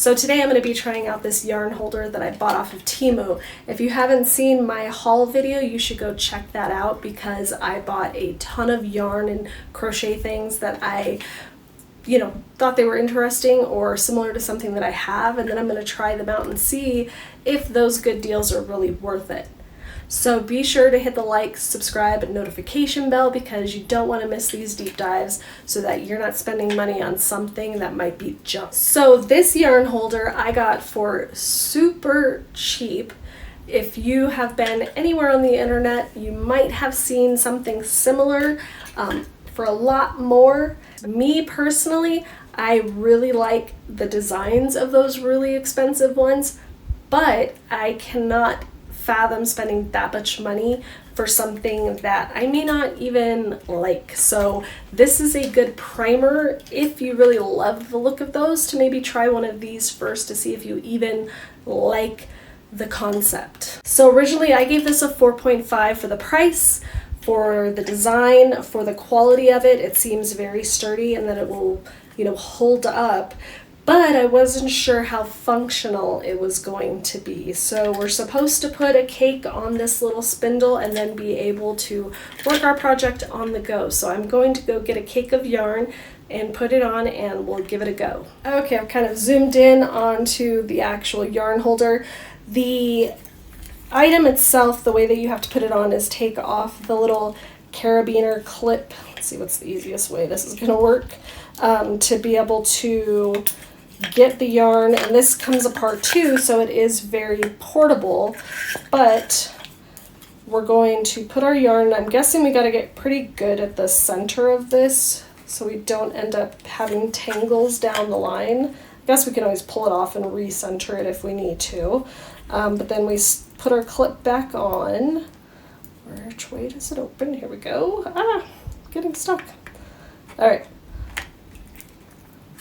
So today I'm going to be trying out this yarn holder that I bought off of Temu. If you haven't seen my haul video, you should go check that out because I bought a ton of yarn and crochet things that I thought they were interesting or similar to something that I have, and then I'm going to try them out and see if those good deals are really worth it. So be sure to hit the like, subscribe, and notification bell because you don't want to miss these deep dives so that you're not spending money on something that might be junk. So this yarn holder I got for super cheap. If you have been anywhere on the internet, you might have seen something similar for a lot more. Me personally, I really like the designs of those really expensive ones, but I cannot fathom spending that much money for something that I may not even like. So this is a good primer if you really love the look of those, to maybe try one of these first to see if you even like the concept. So originally I gave this a 4.5 for the price, for the design, for the quality of it. It seems very sturdy and that it will, hold up. But I wasn't sure how functional it was going to be. So we're supposed to put a cake on this little spindle and then be able to work our project on the go. So I'm going to go get a cake of yarn and put it on and we'll give it a go. Okay, I've kind of zoomed in onto the actual yarn holder. The item itself, the way that you have to put it on is take off the little carabiner clip. Let's see what's the easiest way this is going to work to be able to get the yarn, and this comes apart too, so it is very portable. But we're going to put our yarn, I'm guessing we got to get pretty good at the center of this so we don't end up having tangles down the line. I guess we can always pull it off and recenter it if we need to, but then we put our clip back on. Which way does it open? Here we go. Getting stuck. All right.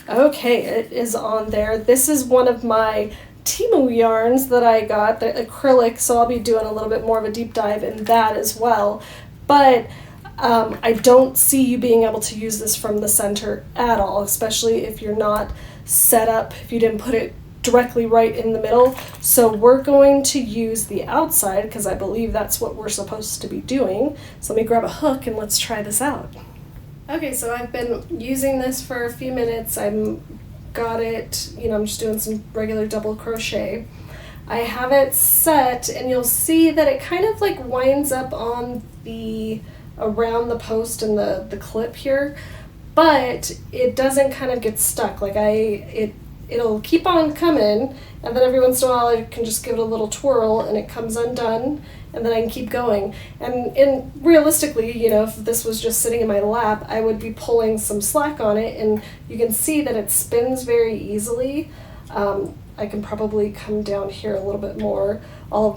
Okay, it is on there. This is one of my Temu yarns that I got, the acrylic, so I'll be doing a little bit more of a deep dive in that as well. But I don't see you being able to use this from the center at all, especially if you're not set up, if you didn't put it directly right in the middle. So we're going to use the outside because I believe that's what we're supposed to be doing. So let me grab a hook and let's try this out. Okay, so I've been using this for a few minutes. I'm just doing some regular double crochet. I have it set and you'll see that it kind of like winds up on around the post and the clip here, but it doesn't kind of get stuck. Like it'll keep on coming, and then every once in a while I can just give it a little twirl and it comes undone, and then I can keep going. And realistically, if this was just sitting in my lap, I would be pulling some slack on it, and you can see that it spins very easily. I can probably come down here a little bit more. All of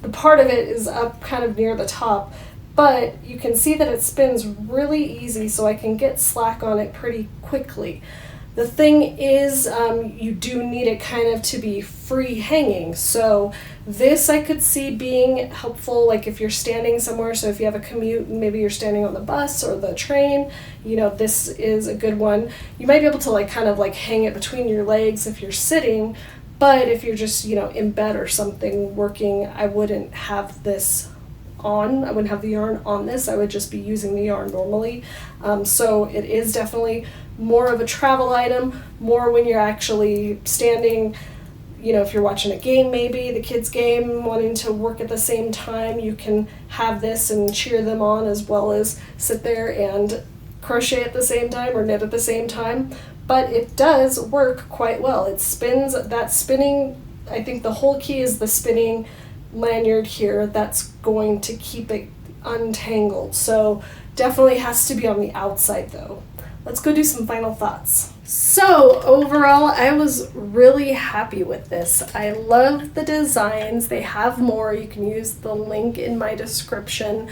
the part of it is up kind of near the top, but you can see that it spins really easy, so I can get slack on it pretty quickly. The thing is, you do need it kind of to be free hanging. So this I could see being helpful, like if you're standing somewhere. So if you have a commute, maybe you're standing on the bus or the train, this is a good one. You might be able to kind of hang it between your legs if you're sitting, but if you're just, in bed or something working, I wouldn't have this on. I wouldn't have the yarn on this. I would just be using the yarn normally. So it is definitely more of a travel item, more when you're actually standing, if you're watching a game, maybe the kids' game, wanting to work at the same time, you can have this and cheer them on as well as sit there and crochet at the same time or knit at the same time. But it does work quite well. It spins, that spinning, I think the whole key is the spinning lanyard here. That's going to keep it untangled. So definitely has to be on the outside though. Let's go do some final thoughts. So overall, I was really happy with this. I love the designs. They have more. You can use the link in my description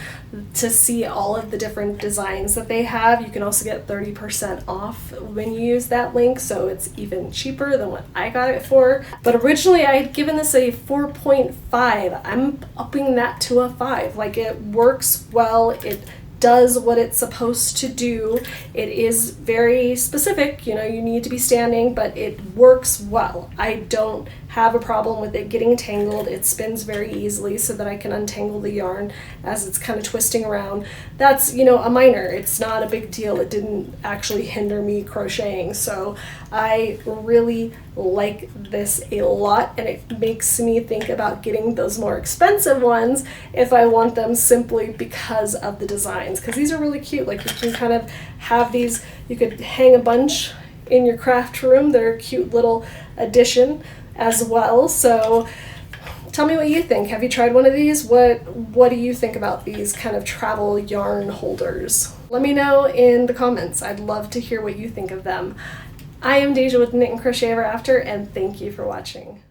to see all of the different designs that they have. You can also get 30% off when you use that link, so it's even cheaper than what I got it for. But originally I had given this a 4.5. I'm upping that to a 5. It works well. It does what it's supposed to do. It is very specific, you know, you need to be standing, but it works well. I don't have a problem with it getting tangled. It spins very easily so that I can untangle the yarn as it's kind of twisting around. That's, you know, a minor. It's not a big deal. It didn't actually hinder me crocheting. So I really like this a lot, and it makes me think about getting those more expensive ones if I want them simply because of the designs, because these are really cute. Like, you can kind of have these, you could hang a bunch in your craft room. They're a cute little addition as well. So tell me what you think. Have you tried one of these? What do you think about these kind of travel yarn holders? Let me know in the comments. I'd love to hear what you think of them. I am Deja with Knit and Crochet Ever After, and thank you for watching.